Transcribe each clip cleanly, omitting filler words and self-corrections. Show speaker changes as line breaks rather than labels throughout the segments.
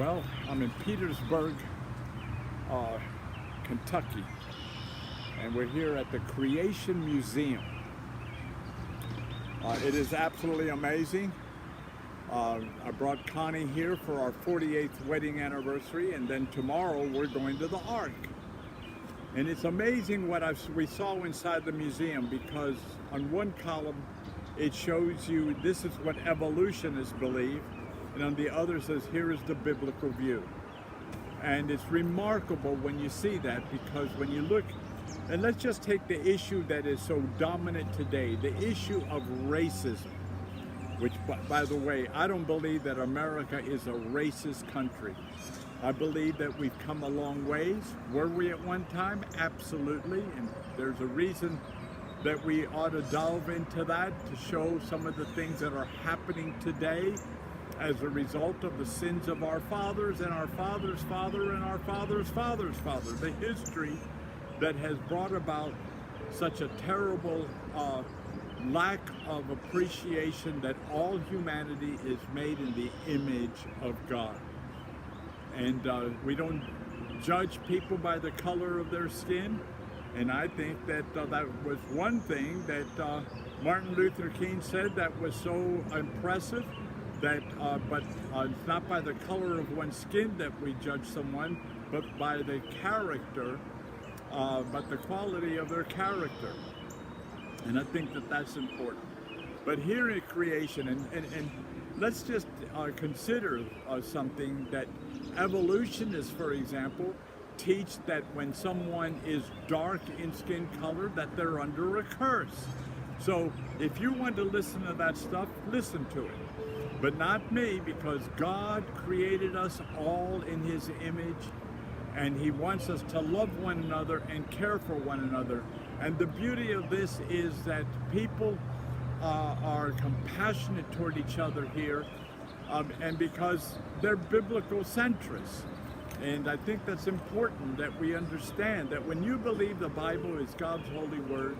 Well, I'm in Petersburg, Kentucky, and we're here at the Creation Museum. It is absolutely amazing. I brought Connie here for our 48th wedding anniversary, and then tomorrow we're going to the Ark. And it's amazing what we saw inside the museum, because on one column it shows you this is what evolutionists believe, and on the other says here is the biblical view. And it's remarkable when you see that, because when you look, and let's just take the issue that is so dominant today, the issue of racism, which, by the way, I don't believe that America is a racist country. I believe that we've come a long ways. Were we at one time? Absolutely. And there's a reason that we ought to delve into that, to show some of the things that are happening today as a result of the sins of our fathers and our father's father and our father's father's father. The history that has brought about such a terrible lack of appreciation that all humanity is made in the image of God. And we don't judge people by the color of their skin. And I think that that was one thing that Martin Luther King said that was so impressive, that but it's not by the color of one's skin that we judge someone, but by the character, but the quality of their character. And I think that that's important. But here in creation, and let's just consider something that evolutionists, for example, teach that when someone is dark in skin color, that they're under a curse. So if you want to listen to that stuff, listen to it. But not me, because God created us all in His image, and He wants us to love one another and care for one another. And the beauty of this is that people are compassionate toward each other here, and because they're biblical centrists. And I think that's important, that we understand that when you believe the Bible is God's holy word,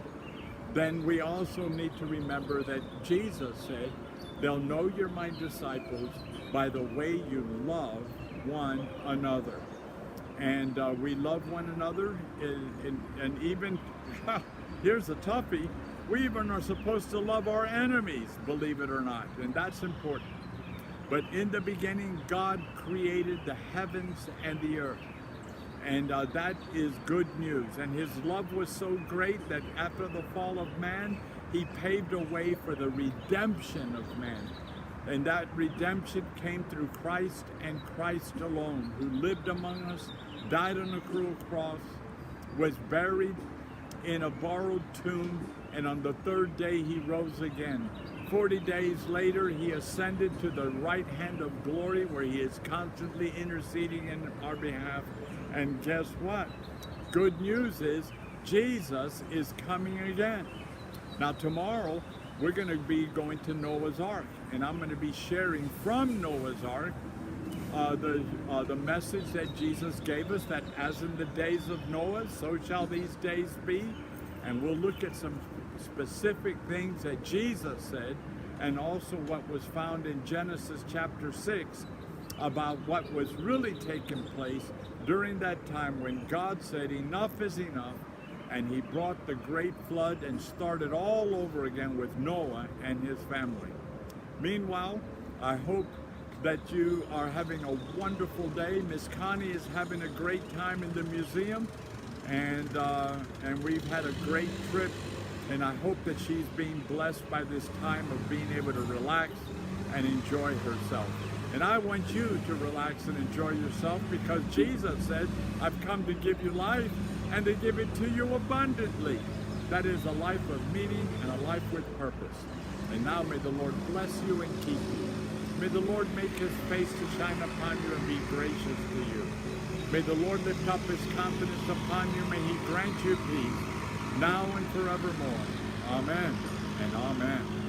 then we also need to remember that Jesus said, "They'll know you're my disciples by the way you love one another." And we love one another, and even, here's a toughie, we even are supposed to love our enemies, believe it or not, and that's important. But in the beginning, God created the heavens and the earth, and that is good news. And His love was so great that after the fall of man, He paved a way for the redemption of man. And that redemption came through Christ and Christ alone, who lived among us, died on a cruel cross, was buried in a borrowed tomb, and on the third day He rose again. 40 days later, He ascended to the right hand of glory, where He is constantly interceding in our behalf. And guess what? Good news is Jesus is coming again. Now tomorrow, we're going to be going to Noah's Ark, and I'm going to be sharing from Noah's Ark the message that Jesus gave us, that as in the days of Noah, so shall these days be. And we'll look at some specific things that Jesus said, and also what was found in Genesis chapter 6 about what was really taking place during that time when God said enough is enough, and He brought the great flood and started all over again with Noah and his family. Meanwhile, I hope that you are having a wonderful day. Miss Connie is having a great time in the museum, and we've had a great trip, and I hope that she's being blessed by this time of being able to relax and enjoy herself. And I want you to relax and enjoy yourself, because Jesus said, "I've come to give you life, and to give it to you abundantly." That is a life of meaning and a life with purpose. And now may the Lord bless you and keep you. May the Lord make His face to shine upon you and be gracious to you. May the Lord lift up His countenance upon you. May He grant you peace, now and forevermore. Amen and amen.